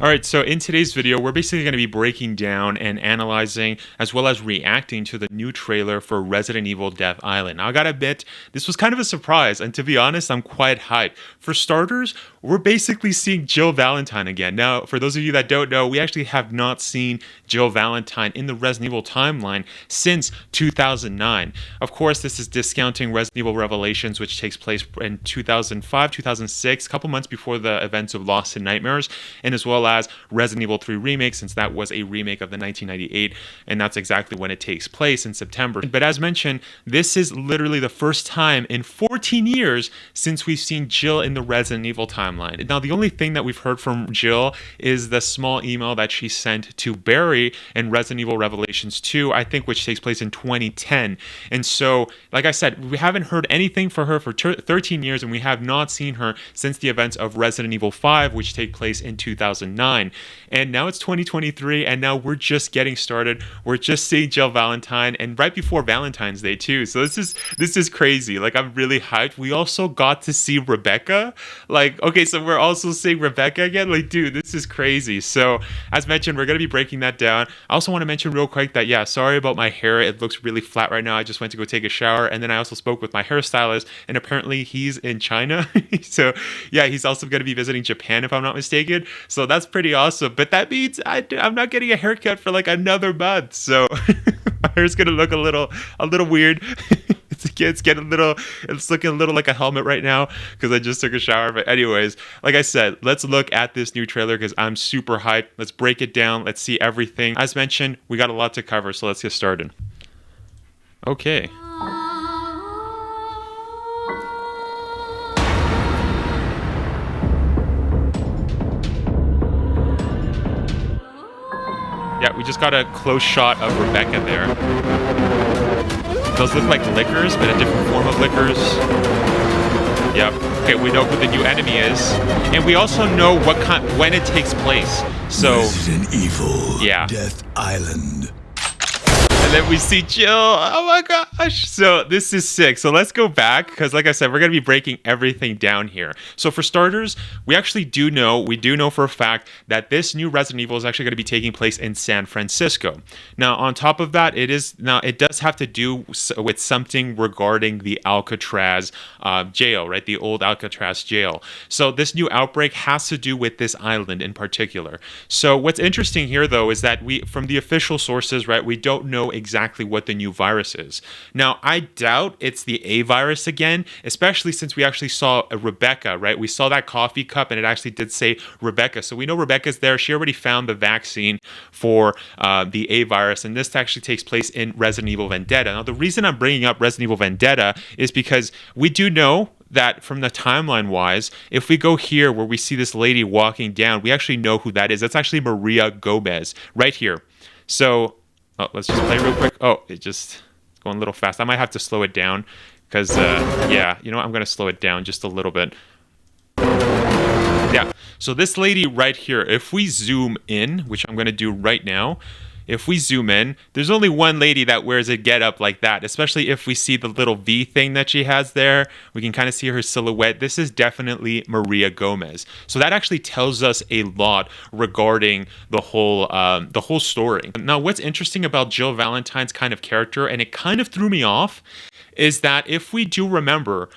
All right, so in today's video, we're basically going to be breaking down and analyzing as well as reacting to the new trailer for Resident Evil Death Island. Now, I gotta admit, this was kind of a surprise, and to be honest, I'm quite hyped. For starters, we're basically seeing Jill Valentine again. Now, for those of you that don't know, we actually have not seen Jill Valentine in the Resident Evil timeline since 2009. Of course, this is discounting Resident Evil Revelations, which takes place in 2005, 2006, a couple months before the events of Lost in Nightmares, and as well as Resident Evil 3 Remake, since that was a remake of the 1998, and that's exactly when it takes place in September. But as mentioned, this is literally the first time in 14 years since we've seen Jill in the Resident Evil timeline. Now, the only thing that we've heard from Jill is the small email that she sent to Barry in Resident Evil Revelations 2, I think, which takes place in 2010. And so, like I said, we haven't heard anything for her for 13 years, and we have not seen her since the events of Resident Evil 5, which take place in 2009. And now it's 2023, and now we're just getting started. We're just seeing Jill Valentine, and right before Valentine's Day too. So this is crazy. Like, I'm really hyped. We also got to see Rebecca. Like, okay, so we're also seeing Rebecca again. Like, dude, this is crazy. So as mentioned, we're gonna be breaking that down. I also want to mention real quick that, yeah, sorry about my hair. It looks really flat right now. I just went to go take a shower, and then I also spoke with my hairstylist, and apparently he's in China. So yeah, he's also going to be visiting Japan, if I'm not mistaken. So that's pretty awesome. But that means I'm not getting a haircut for like another month. So my hair's gonna look a little weird. It's looking a little like a helmet right now because I just took a shower. But anyways, like I said, let's look at this new trailer because I'm super hyped. Let's break it down. Let's see everything. As mentioned, we got a lot to cover, so let's get started. Okay. Yeah, we just got a close shot of Rebecca there. Those look like liquors, but a different form of liquors. Yep. Okay, we know who the new enemy is, and we also know when it takes place. So, Resident Evil, yeah. Death Island. And then we see Jill. Oh my gosh. So this is sick. So let's go back because, like I said, we're going to be breaking everything down here. So for starters, we do know for a fact that this new Resident Evil is actually going to be taking place in San Francisco. Now, on top of that, it does have to do with something regarding the Alcatraz jail, right? The old Alcatraz jail. So this new outbreak has to do with this island in particular. So what's interesting here, though, is that from the official sources, right, we don't know exactly what the new virus is. Now, I doubt it's the A virus again, especially since we actually saw a Rebecca, right? We saw that coffee cup and it actually did say Rebecca. So we know Rebecca's there. She already found the vaccine for the A virus, and this actually takes place in Resident Evil Vendetta. Now, the reason I'm bringing up Resident Evil Vendetta is because we do know that from the timeline wise, if we go here where we see this lady walking down, we actually know who that is. That's actually Maria Gomez right here. So let's just play real quick. Oh, it's going a little fast. I might have to slow it down because, yeah, you know what? I'm going to slow it down just a little bit. Yeah, so this lady right here, if we zoom in, which I'm going to do right now, if we zoom in, there's only one lady that wears a getup like that, especially if we see the little V thing that she has there. We can kind of see her silhouette. This is definitely Maria Gomez. So that actually tells us a lot regarding the whole story. Now, what's interesting about Jill Valentine's kind of character, and it kind of threw me off, is that if we do remember,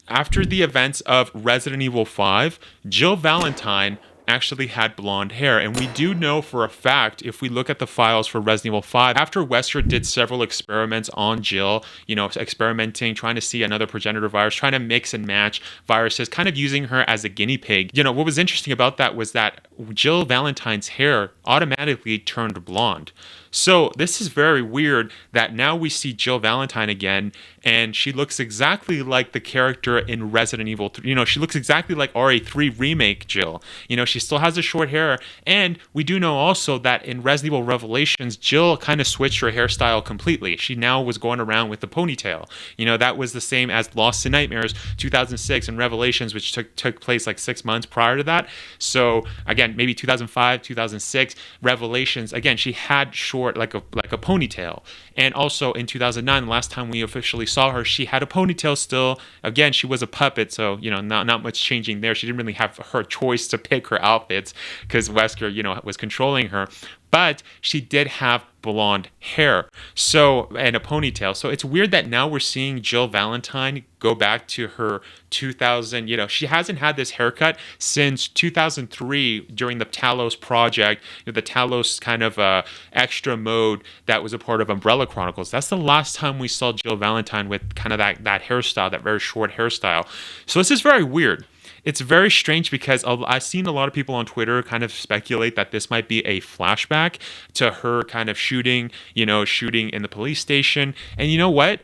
after the events of Resident Evil 5, Jill Valentine actually had blonde hair, and we do know for a fact, if we look at the files for Resident Evil 5, after Wesker did several experiments on Jill, you know, experimenting, trying to see another progenitor virus, trying to mix and match viruses, kind of using her as a guinea pig. You know, what was interesting about that was that Jill Valentine's hair automatically turned blonde. So this is very weird that now we see Jill Valentine again, and she looks exactly like the character in Resident Evil 3. You know, she looks exactly like RA3 Remake Jill. You know, she still has the short hair, and we do know also that in Resident Evil Revelations, Jill kind of switched her hairstyle completely. She now was going around with the ponytail. You know, that was the same as Lost in Nightmares 2006 and Revelations, which took place like 6 months prior to that. So again, maybe 2005, 2006, Revelations, again, she had short short, like a ponytail. And also in 2009, the last time we officially saw her, she had a ponytail still. Again, she was a puppet, so not much changing there. She didn't really have her choice to pick her outfits because Wesker was controlling her. But she did have blonde hair, and a ponytail. So it's weird that now we're seeing Jill Valentine go back to her 2000. She hasn't had this haircut since 2003 during the Talos project, the Talos kind of extra mode that was a part of Umbrella Chronicles. That's the last time we saw Jill Valentine with kind of that hairstyle, that very short hairstyle. So this is very weird. It's very strange because I've seen a lot of people on Twitter kind of speculate that this might be a flashback to her kind of shooting in the police station. And you know what?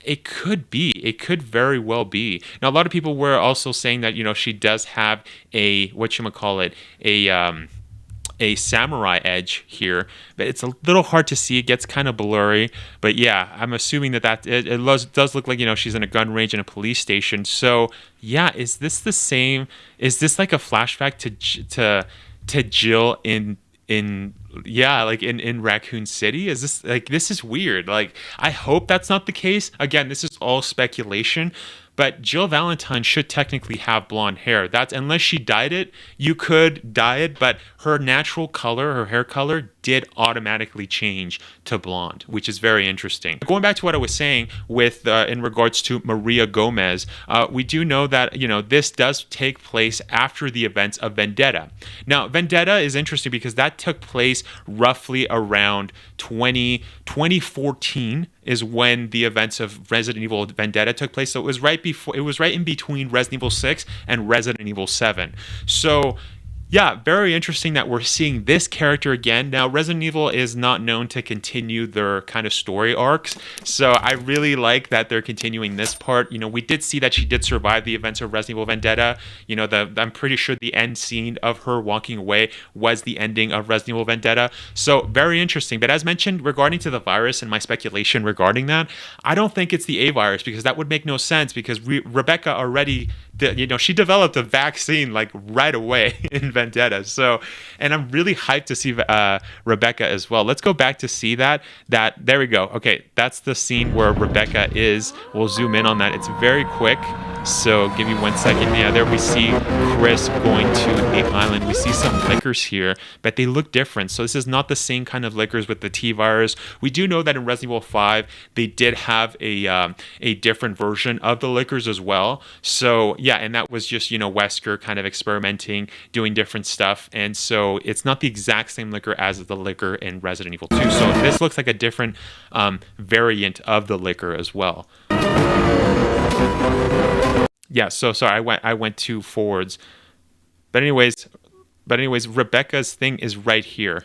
It could be. It could very well be. Now, a lot of people were also saying that, she does have a, a samurai edge here, but it's a little hard to see. It gets kind of blurry, but yeah, I'm assuming that it does look like she's in a gun range in a police station. So yeah, is this the same? Is this like a flashback to Jill in Raccoon City? Is this this is weird? I hope that's not the case. Again, this is all speculation. But Jill Valentine should technically have blonde hair. That's unless she dyed it. You could dye it, but her natural color, her hair color, did automatically change to blonde, which is very interesting. Going back to what I was saying with in regards to Maria Gomez, we do know that this does take place after the events of Vendetta. Now, Vendetta is interesting because that took place roughly around 2014 is when the events of Resident Evil Vendetta took place. So it was right in between Resident Evil 6 and Resident Evil 7. So yeah, very interesting that we're seeing this character again. Now, Resident Evil is not known to continue their kind of story arcs, so I really like that they're continuing this part. We did see that she did survive the events of Resident Evil Vendetta. I'm pretty sure the end scene of her walking away was the ending of Resident Evil Vendetta. So very interesting. But as mentioned, regarding to the virus and my speculation regarding that, I don't think it's the A virus because that would make no sense because Rebecca already, she developed a vaccine right away in Vendetta. So, and I'm really hyped to see Rebecca as well. Let's go back to see that. There we go. Okay, that's the scene where Rebecca is. We'll zoom in on that. It's very quick. So give me 1 second. Yeah, there we see Chris going to the island. We see some liquors here, but they look different. So this is not the same kind of liquors with the T virus. We do know that in Resident Evil 5, they did have a different version of the liquors as well. So yeah, and that was just, Wesker kind of experimenting, doing different stuff. And so it's not the exact same liquor as the liquor in Resident Evil 2. So this looks like a different variant of the liquor as well. Yeah, so sorry, I went too forwards. But anyways, Rebecca's thing is right here.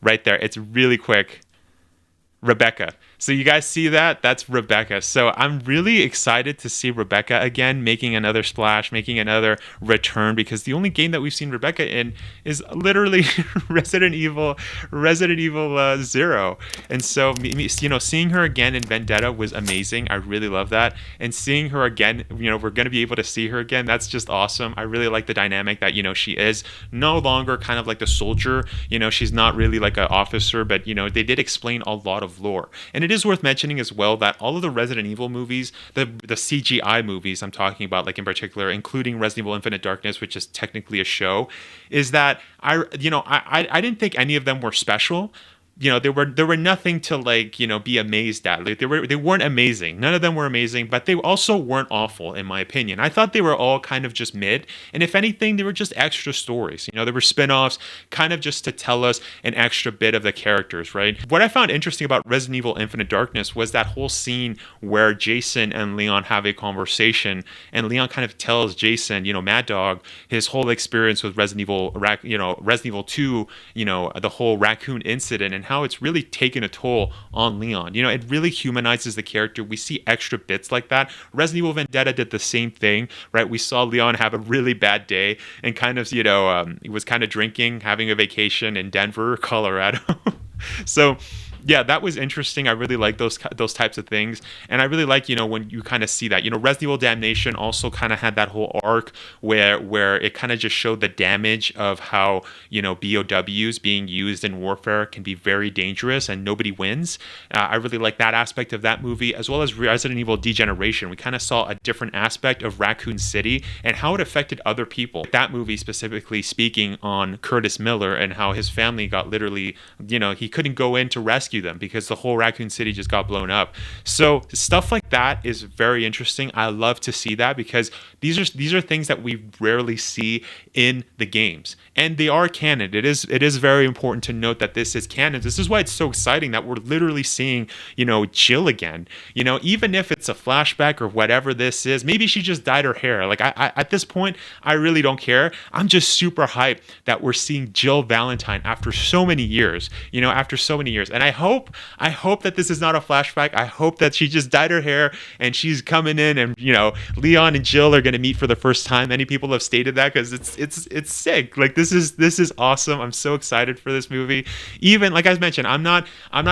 Right there. It's really quick. Rebecca. So you guys see that? That's Rebecca. So I'm really excited to see Rebecca again, making another splash, making another return, because the only game that we've seen Rebecca in is literally Resident Evil 0. And so, seeing her again in Vendetta was amazing. I really love that. And seeing her again, we're going to be able to see her again. That's just awesome. I really like the dynamic that, she is no longer kind of like the soldier. She's not really like an officer, but, they did explain a lot of lore. And it is worth mentioning as well that all of the Resident Evil movies, the CGI movies I'm talking about, like in particular, including Resident Evil Infinite Darkness, which is technically a show, is that I didn't think any of them were special. There were nothing to be amazed at. They weren't amazing. None of them were amazing, but they also weren't awful in my opinion. I thought they were all kind of just mid, and if anything, they were just extra stories. There were spin-offs, kind of just to tell us an extra bit of the characters, right? What I found interesting about Resident Evil Infinite Darkness was that whole scene where Jason and Leon have a conversation, and Leon kind of tells Jason, Mad Dog, his whole experience with Resident Evil 2, the whole raccoon incident, and how it's really taken a toll on Leon. It really humanizes the character. We see extra bits like that. Resident Evil Vendetta did the same thing, right? We saw Leon have a really bad day and kind of, he was kind of drinking, having a vacation in Denver, Colorado. So yeah, that was interesting. I really like those types of things, and I really like when you kind of see that. Resident Evil Damnation also kind of had that whole arc where it kind of just showed the damage of how BOWs being used in warfare can be very dangerous and nobody wins. I really like that aspect of that movie, as well as Resident Evil Degeneration. We kind of saw a different aspect of Raccoon City and how it affected other people. That movie specifically speaking on Curtis Miller and how his family got literally, he couldn't go in to rescue them because the whole Raccoon City just got blown up. So stuff like that is very interesting. I love to see that because these are things that we rarely see in the games, and they are canon. It is very important to note that this is canon. This is why it's so exciting that we're literally seeing Jill again. Even if it's a flashback or whatever this is, maybe she just dyed her hair. Like I at this point, I really don't care. I'm just super hyped that we're seeing Jill Valentine after so many years. And I hope that this is not a flashback. I hope that she just dyed her hair and she's coming in, and Leon and Jill are going to meet for the first time. Many people have stated that because it's sick. Like this is awesome. I'm so excited for this movie. Even like I mentioned, I'm not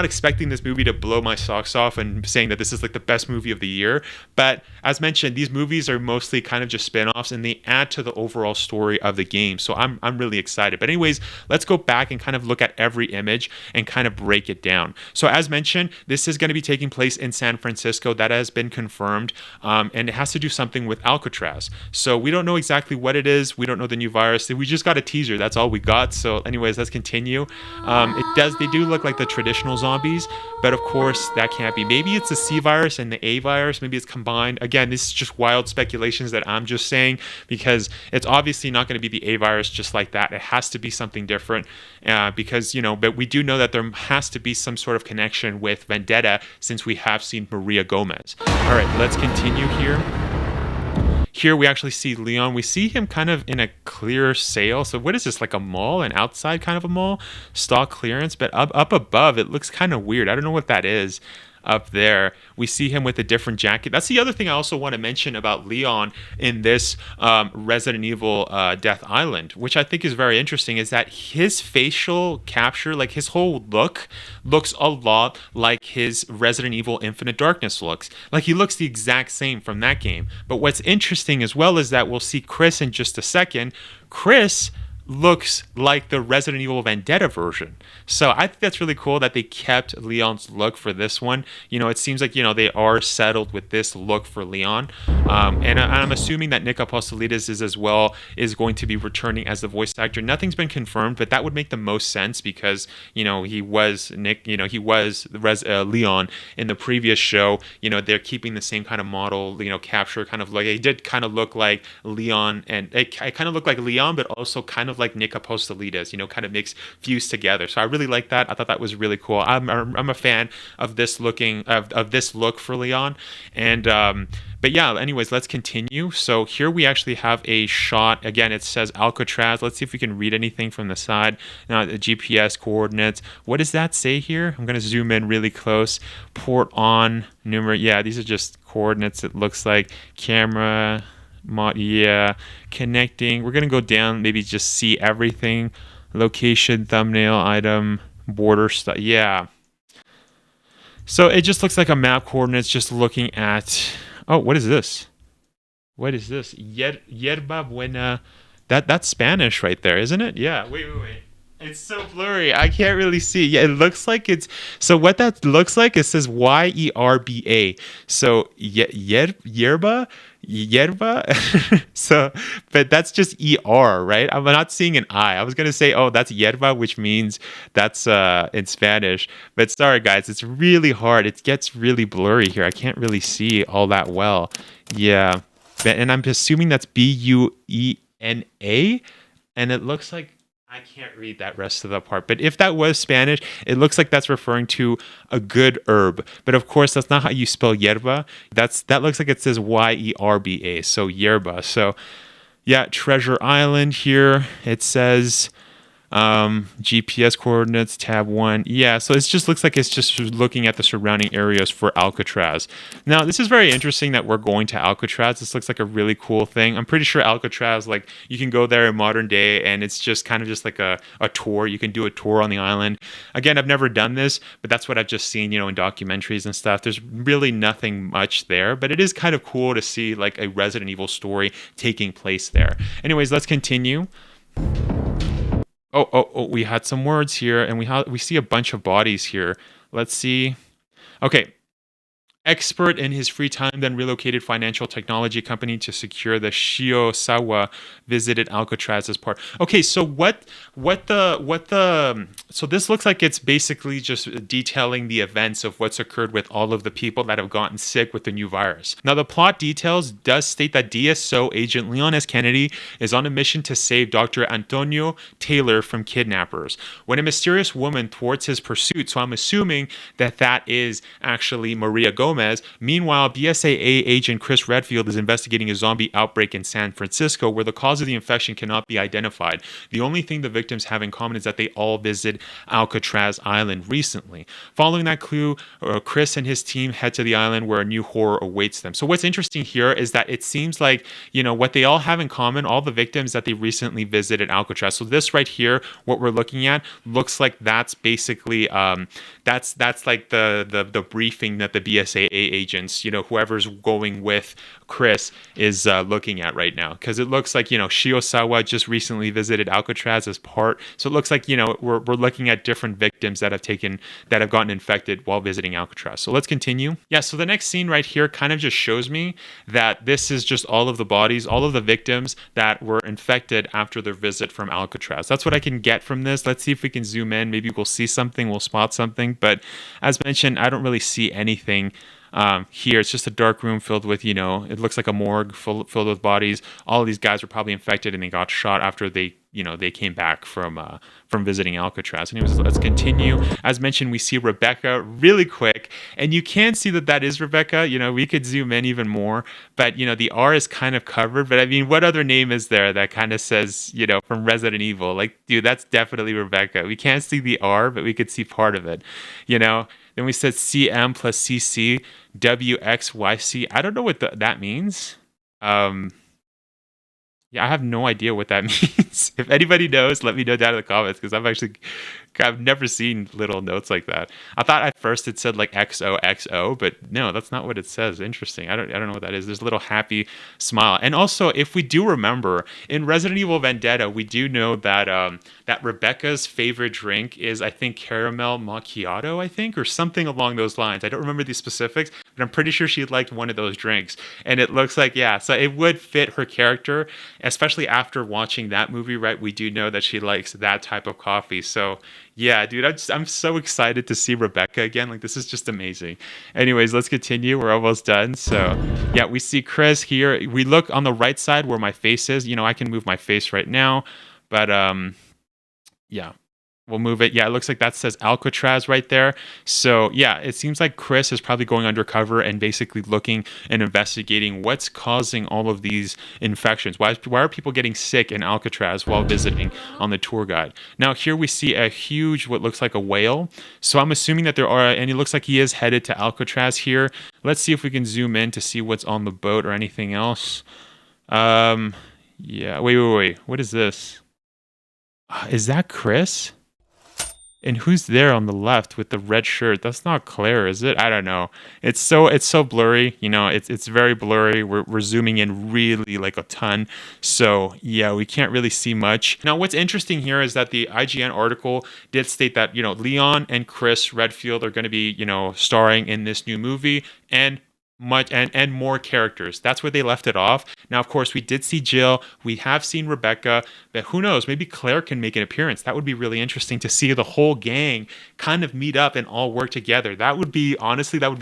expecting this movie to blow my socks off and saying that this is like the best movie of the year. But as mentioned, these movies are mostly kind of just spin-offs, and they add to the overall story of the game. So I'm really excited. But anyways, let's go back and kind of look at every image and kind of break it down. So as mentioned, this is going to be taking place in San Francisco. That has been confirmed, and it has to do something with Alcatraz. So we don't know exactly what it is. We don't know the new virus. We just got a teaser. That's all we got. So anyways, let's continue. They do look like the traditional zombies, but of course that can't be. Maybe it's the C virus and the A virus. Maybe it's combined. Again, this is just wild speculations that I'm just saying because it's obviously not going to be the A virus just like that. It has to be something different because, but we do know that there has to be some sort of connection with Vendetta since we have seen Maria Gomez. All right, let's continue here. Here we actually see Leon. We see him kind of in a clear sail. So what is this, like a mall, an outside kind of a mall? Stock clearance, but up above, it looks kind of weird. I don't know what that is. Up there we see him with a different jacket. That's the other thing I also want to mention about Leon in this Resident Evil Death Island, which I think is very interesting, is that his facial capture, like his whole look, looks a lot like his Resident Evil Infinite Darkness looks. Like he looks the exact same from that game. But what's interesting as well is that we'll see Chris in just a second. Chris looks like the Resident Evil Vendetta version. So I think that's really cool that they kept Leon's look for this one. It seems like, they are settled with this look for Leon. And I'm assuming that Nick Apostolides is going to be returning as the voice actor. Nothing's been confirmed, but that would make the most sense because, he was Leon in the previous show. They're keeping the same kind of model, capture kind of like, it did kind of look like Leon, and it kind of looked like Leon, but also kind of like Nick Apostolides, kind of mix fused together. So I really like that. I thought that was really cool. I'm a fan of this this look for Leon. And but yeah, anyways, let's continue. So here we actually have a shot. Again, it says Alcatraz. Let's see if we can read anything from the side. The GPS coordinates. What does that say here? I'm going to zoom in really close. Port on number. Yeah, these are just coordinates. It looks like camera. Connecting. We're gonna go down, maybe just see everything. Location, thumbnail, item, border stuff. Yeah. So it just looks like a map coordinates. Just looking at. Oh, what is this? What is this? Yerba Buena. That's Spanish right there, isn't it? Yeah. Wait. It's so blurry. I can't really see. Yeah, it looks like it's. So what that looks like, it says YERBA. So yerba. So, but that's just ER, right? I'm not seeing an I. I was gonna say, oh, that's yerba, which means that's in Spanish. But sorry, guys, it's really hard. It gets really blurry here. I can't really see all that well. Yeah, and I'm assuming that's BUENA, and it looks like. I can't read that rest of the part, but if that was Spanish, it looks like that's referring to a good herb. But of course, that's not how you spell yerba. That looks like it says YERBA, so yerba. So yeah, Treasure Island here. It says GPS coordinates, tab 1. Yeah, so it just looks like it's just looking at the surrounding areas for Alcatraz. Now, this is very interesting that we're going to Alcatraz. This looks like a really cool thing. I'm pretty sure Alcatraz, like, you can go there in modern day, and it's just kind of just like a tour. You can do a tour on the island. Again, I've never done this, but that's what I've just seen, in documentaries and stuff. There's really nothing much there, but it is kind of cool to see, like, a Resident Evil story taking place there. Anyways, let's continue. Oh, we had some words here, and we see a bunch of bodies here. Let's see. Okay. Expert in his free time, then relocated financial technology company to secure the Shiosawa, visited Alcatraz as part. Okay, so so this looks like it's basically just detailing the events of what's occurred with all of the people that have gotten sick with the new virus. Now, the plot details does state that DSO agent Leon S. Kennedy is on a mission to save Dr. Antonio Taylor from kidnappers when a mysterious woman thwarts his pursuit. So I'm assuming that is actually Maria Gomez. Meanwhile, BSAA agent Chris Redfield is investigating a zombie outbreak in San Francisco where the cause of the infection cannot be identified. The only thing the victims have in common is that they all visited Alcatraz Island recently. Following that clue, Chris and his team head to the island where a new horror awaits them. So what's interesting here is that it seems like, what they all have in common, all the victims that they recently visited Alcatraz. So this right here, what we're looking at, looks like that's basically, that's like the briefing that the BSAA agents, whoever's going with Chris is looking at right now, because it looks like Shiosawa just recently visited Alcatraz as part, so it looks like we're looking at different victims that have gotten infected while visiting Alcatraz. So let's continue. Yeah, so the next scene right here kind of just shows me that this is just all of the bodies, all of the victims that were infected after their visit from Alcatraz. That's what I can get from this. Let's see if we can zoom in. Maybe we'll see something, we'll spot something, but as mentioned, I don't really see anything here. It's just a dark room filled with, it looks like a morgue filled with bodies. All of these guys were probably infected and they got shot after they came back from visiting Alcatraz. Anyways, let's continue. As mentioned, we see Rebecca really quick, and you can see that is Rebecca. We could zoom in even more, but the R is kind of covered. But I mean, what other name is there that kind of says, from Resident Evil? Like, dude, that's definitely Rebecca. We can't see the R, but we could see part of it. Then we said CM plus CC WXYC. I don't know what that means. Yeah, I have no idea what that means. If anybody knows, let me know down in the comments, because I've never seen little notes like that. I thought at first it said like XOXO, but no, that's not what it says. Interesting. I don't know what that is. There's a little happy smile. And also, if we do remember, in Resident Evil Vendetta, we do know that that Rebecca's favorite drink is, I think, caramel macchiato, I think, or something along those lines. I don't remember the specifics, but I'm pretty sure she liked one of those drinks. And it looks like, yeah, so it would fit her character, especially after watching that movie, right? We do know that she likes that type of coffee. So yeah, dude, I'm so excited to see Rebecca again. Like, this is just amazing. Anyways, let's continue. We're almost done. So yeah, we see Chris here. We look on the right side where my face is. I can move my face right now, but yeah. We'll move it. Yeah, it looks like that says Alcatraz right there. So yeah, it seems like Chris is probably going undercover and basically looking and investigating what's causing all of these infections. Why are people getting sick in Alcatraz while visiting on the tour guide? Now here we see a huge, what looks like a whale. So I'm assuming that there are, and it looks like he is headed to Alcatraz here. Let's see if we can zoom in to see what's on the boat or anything else. Yeah, wait. What is this? Is that Chris? And who's there on the left with the red shirt? That's not Claire, is it? I don't know. It's so blurry. It's very blurry. We're zooming in really like a ton. So yeah, we can't really see much. Now, what's interesting here is that the IGN article did state that Leon and Chris Redfield are going to be starring in this new movie, and more characters. That's where they left it off. Now, of course, we did see Jill. We have seen Rebecca, but who knows? Maybe Claire can make an appearance. That would be really interesting to see the whole gang kind of meet up and all work together. That would be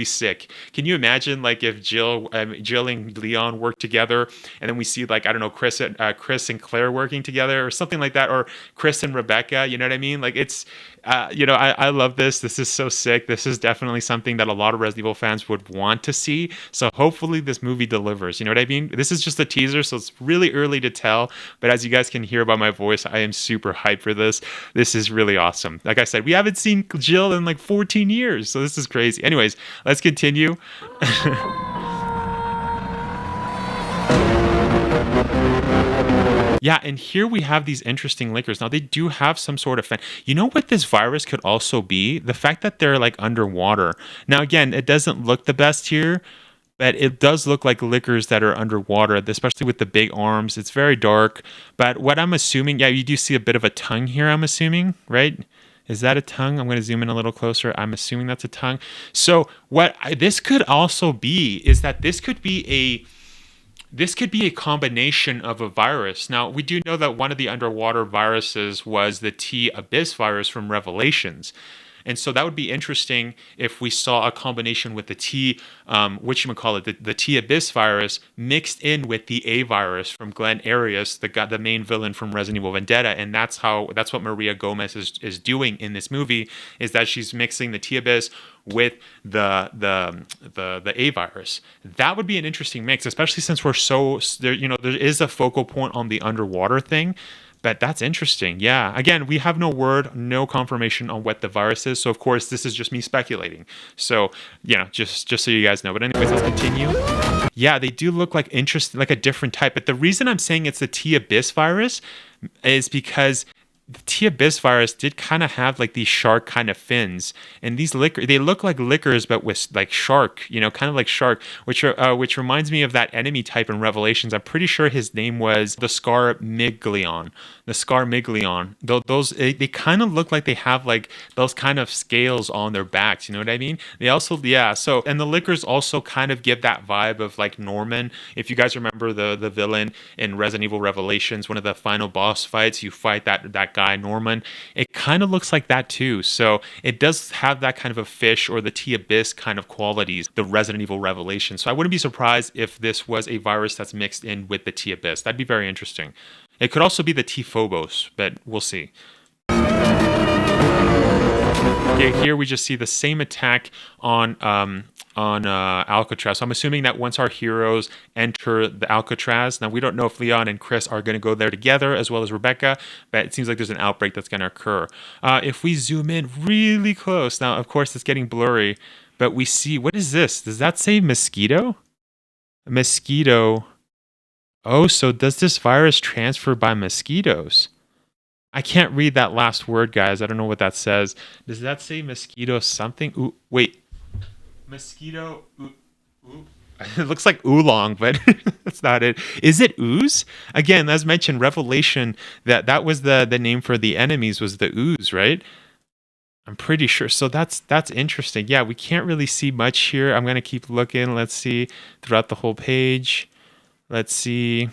sick. Can you imagine, like, if Jill and Leon work together, and then we see, like, I don't know, Chris and Claire working together or something like that, or Chris and Rebecca. You know what I mean? Like, it's I love this. This is so sick. This is definitely something that a lot of Resident Evil fans would want to see. be. So hopefully this movie delivers. You know what I mean? This is just a teaser, so it's really early to tell. But as you guys can hear by my voice, I am super hyped for this. This is really awesome. Like I said, we haven't seen Jill in like 14 years, so this is crazy. Anyways, let's continue. Yeah, and here we have these interesting liquors. Now, they do have some sort of... You know what this virus could also be? The fact that they're, like, underwater. Now, again, it doesn't look the best here, but it does look like liquors that are underwater, especially with the big arms. It's very dark. But what I'm assuming... Yeah, you do see a bit of a tongue here, I'm assuming, right? Is that a tongue? I'm going to zoom in a little closer. I'm assuming that's a tongue. So what this could also be is that this could be a combination of a virus. Now, we do know that one of the underwater viruses was the T Abyss virus from Revelations. And so that would be interesting if we saw a combination with the the T Abyss virus mixed in with the A virus from Glenn Arias, the main villain from Resident Evil Vendetta. And that's what Maria Gomez is doing in this movie, is that she's mixing the T Abyss with the A virus. That would be an interesting mix, especially since there is a focal point on the underwater thing. But that's interesting. Yeah. Again, we have no confirmation on what the virus is. So, of course, this is just me speculating. So, just so you guys know. But anyways, let's continue. Yeah, they do look like like a different type. But the reason I'm saying it's the T Abyss virus is because the T Abyss virus did kind of have like these shark kind of fins, and these they look like liquors, but with like shark, kind of like shark, which reminds me of that enemy type in Revelations. I'm pretty sure his name was the Scarmiglion. Those they kind of look like they have like those kind of scales on their backs. You know what I mean? They also, yeah. So, and the liquors also kind of give that vibe of like Norman. If you guys remember the villain in Resident Evil Revelations, one of the final boss fights, you fight that guy Norman. It kind of looks like that too. So it does have that kind of a fish or the T Abyss kind of qualities, the Resident Evil Revelation. So I wouldn't be surprised if this was a virus that's mixed in with the T Abyss. That'd be very interesting. It could also be the T Phobos, but we'll see. Okay, here we just see the same attack on Alcatraz. So I'm assuming that once our heroes enter the Alcatraz, now we don't know if Leon and Chris are going to go there together as well as Rebecca, but it seems like there's an outbreak that's going to occur. If we zoom in really close, now of course it's getting blurry, but we see, what is this? Does that say mosquito? Mosquito. Oh, so does this virus transfer by mosquitoes? I can't read that last word, guys. I don't know what that says. Does that say mosquito something? Ooh, wait. Mosquito. Ooh. It looks like oolong, but that's not it. Is it ooze? Again, as mentioned, Revelation, that was the name for the enemies, was the ooze, right? I'm pretty sure. So that's interesting. Yeah, we can't really see much here. I'm going to keep looking. Let's see throughout the whole page. Let's see.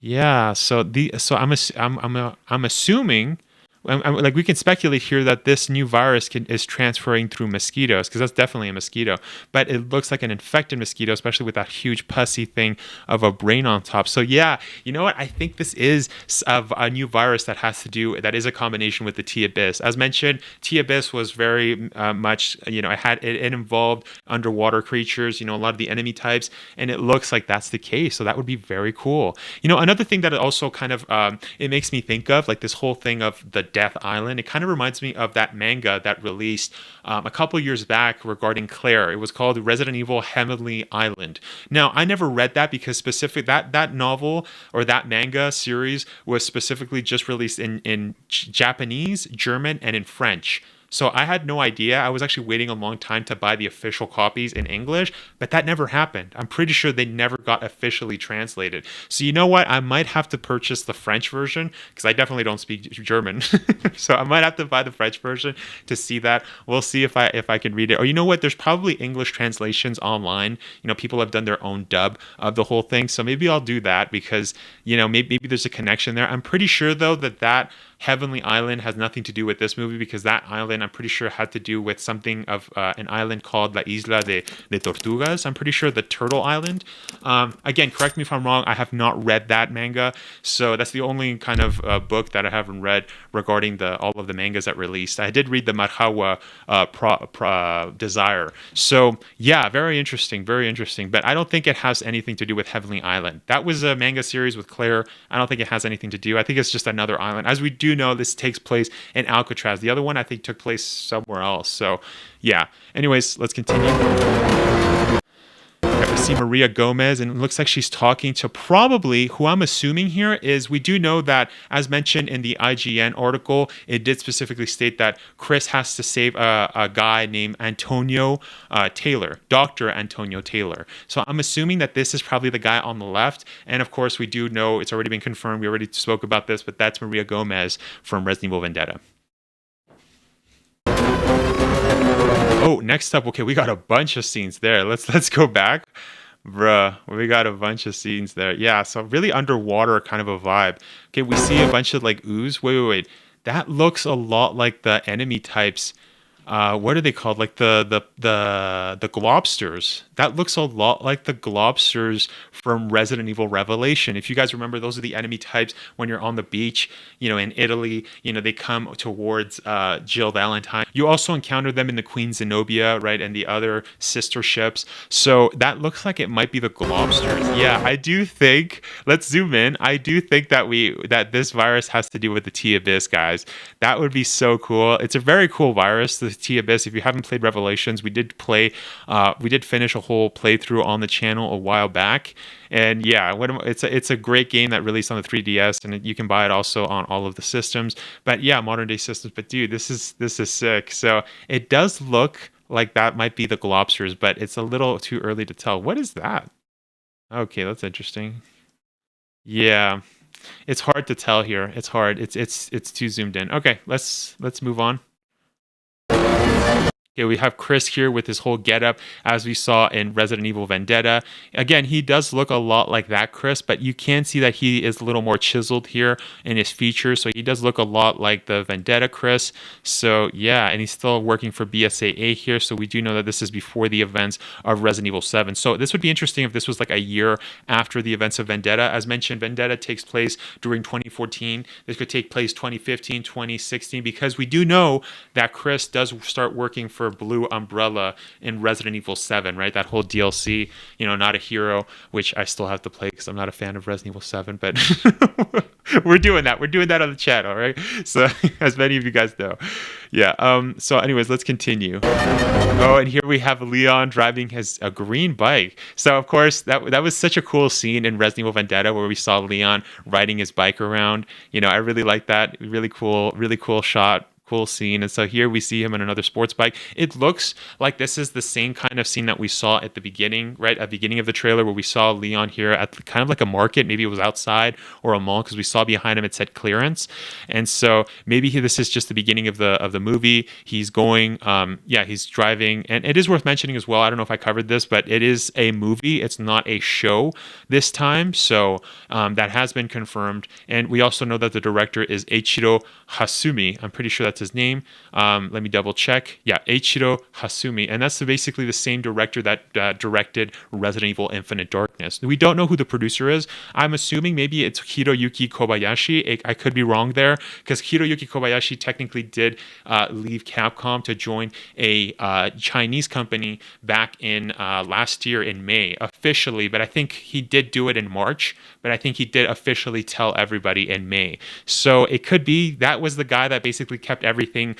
Yeah, so I'm assuming, like we can speculate here that this new virus is transferring through mosquitoes, because that's definitely a mosquito, but it looks like an infected mosquito, especially with that huge pussy thing of a brain on top. So yeah, you know what? I think this is a new virus that is a combination with the T Abyss. As mentioned, T Abyss was very much, it involved underwater creatures, a lot of the enemy types, and it looks like that's the case. So that would be very cool. Another thing that it also kind of it makes me think of, like this whole thing of the Death Island. It kind of reminds me of that manga that released a couple years back regarding Claire. It was called Resident Evil Heavenly Island. Now, I never read that because that novel or that manga series was specifically just released in Japanese, German, and in French. So I had no idea. I was actually waiting a long time to buy the official copies in English, but that never happened. I'm pretty sure they never got officially translated. So you know what? I might have to purchase the French version because I definitely don't speak German. So I might have to buy the French version to see that. We'll see if I can read it. Or you know what? There's probably English translations online. People have done their own dub of the whole thing. So maybe I'll do that because, maybe there's a connection there. I'm pretty sure though that Heavenly Island has nothing to do with this movie because that island island. I'm pretty sure it had to do with something of an island called La Isla de Tortugas. I'm pretty sure the Turtle Island. Again, correct me if I'm wrong. I have not read that manga, so that's the only kind of book that I haven't read regarding all of the mangas that released. I did read the Marhawa Desire. So yeah, very interesting, very interesting. But I don't think it has anything to do with Heavenly Island. That was a manga series with Claire. I don't think it has anything to do. I think it's just another island. As we do know, this takes place in Alcatraz. The other one I think took place somewhere else. So yeah. Anyways, let's continue. We see Maria Gomez, and it looks like she's talking to probably who I'm assuming here is, we do know that, as mentioned in the IGN article, it did specifically state that Chris has to save a guy named Antonio Taylor, Dr. Antonio Taylor. So I'm assuming that this is probably the guy on the left. And of course, we do know it's already been confirmed. We already spoke about this, but that's Maria Gomez from Resident Evil Vendetta. Oh, next up, okay, we got a bunch of scenes there. Let's go back. Bruh, we got a bunch of scenes there. Yeah, so really underwater kind of a vibe. Okay, we see a bunch of like ooze. Wait. That looks a lot like the enemy types. What are they called? Like the globsters. That looks a lot like the globsters from Resident Evil Revelation. If you guys remember, those are the enemy types when you're on the beach, in Italy, they come towards Jill Valentine. You also encounter them in the Queen Zenobia, right? And the other sister ships. So that looks like it might be the globsters. Yeah, I do think, let's zoom in. I do think that this virus has to do with the T-Abyss, guys. That would be so cool. It's a very cool virus, the T-Abyss. If you haven't played Revelations, we did finish a whole playthrough on the channel a while back. And yeah, it's a great game that released on the 3DS, and you can buy it also on all of the systems. But yeah, modern day systems. But dude, this is sick. So it does look like that might be the globsters, but it's a little too early to tell. What is that? Okay, that's interesting. Yeah, it's hard to tell here. It's hard. It's too zoomed in. Okay, let's move on. Okay, we have Chris here with his whole getup, as we saw in Resident Evil Vendetta. Again, he does look a lot like that Chris, but you can see that he is a little more chiseled here in his features. So he does look a lot like the Vendetta Chris. So yeah, and he's still working for BSAA here. So we do know that this is before the events of Resident Evil 7. So this would be interesting if this was like a year after the events of Vendetta. As mentioned, Vendetta takes place during 2014. This could take place 2015, 2016, because we do know that Chris does start working for Blue Umbrella in Resident Evil 7, right? That whole DLC, Not a Hero, which I still have to play because I'm not a fan of Resident Evil 7, but we're doing that. We're doing that on the channel, right? So as many of you guys know. Yeah. So anyways, let's continue. Oh, and here we have Leon driving a green bike. So of course, that was such a cool scene in Resident Evil Vendetta where we saw Leon riding his bike around. I really like that. Really cool shot. Cool scene. And so here we see him on another sports bike. It looks like this is the same kind of scene that we saw at the beginning, right? At the beginning of the trailer, where we saw Leon here at kind of like a market. Maybe it was outside or a mall, because we saw behind him it said clearance. And so maybe this is just the beginning of the movie. He's going, he's driving. And it is worth mentioning as well, I don't know if I covered this, but it is a movie. It's not a show this time. So that has been confirmed. And we also know that the director is Eiichiro Hasumi. I'm pretty sure that's his name. Let me double check. Yeah, Eiichiro Hasumi. And that's basically the same director that directed Resident Evil Infinite Darkness. We don't know who the producer is. I'm assuming maybe it's Hiroyuki Kobayashi. I could be wrong there, because Hiroyuki Kobayashi technically did leave Capcom to join a Chinese company back in last year in May, officially. But I think he did do it in March. But I think he did officially tell everybody in May. So it could be that was the guy that basically kept everything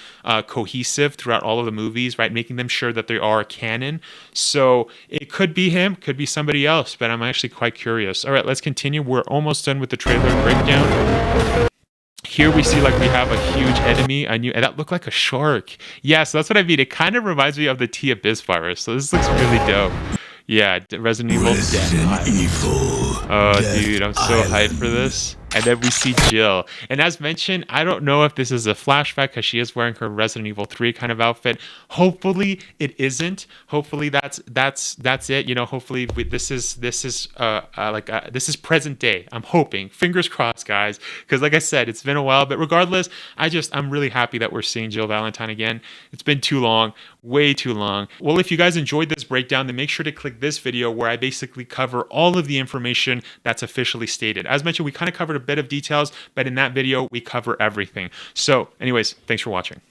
cohesive throughout all of the movies, right? Making them sure that they are canon. So it could be him, could be somebody else, but I'm actually quite curious. All right, let's continue. We're almost done with the trailer breakdown. Here we see like we have a huge enemy. And that looked like a shark. Yeah, so that's what I mean. It kind of reminds me of the T-Abyss virus. So this looks really dope. Yeah, Resident Evil. Resident Evil. Oh, dude, I'm so hyped for this. And then we see Jill. And as mentioned, I don't know if this is a flashback because she is wearing her Resident Evil 3 kind of outfit. Hopefully it isn't. Hopefully that's it. You know, hopefully this is this is present day. I'm hoping. Fingers crossed, guys. Because like I said, it's been a while. But regardless, I'm really happy that we're seeing Jill Valentine again. It's been too long, way too long. Well, if you guys enjoyed this breakdown, then make sure to click this video where I basically cover all of the information that's officially stated. As mentioned, we kind of covered a bit of details, but in that video, we cover everything. So anyways, thanks for watching.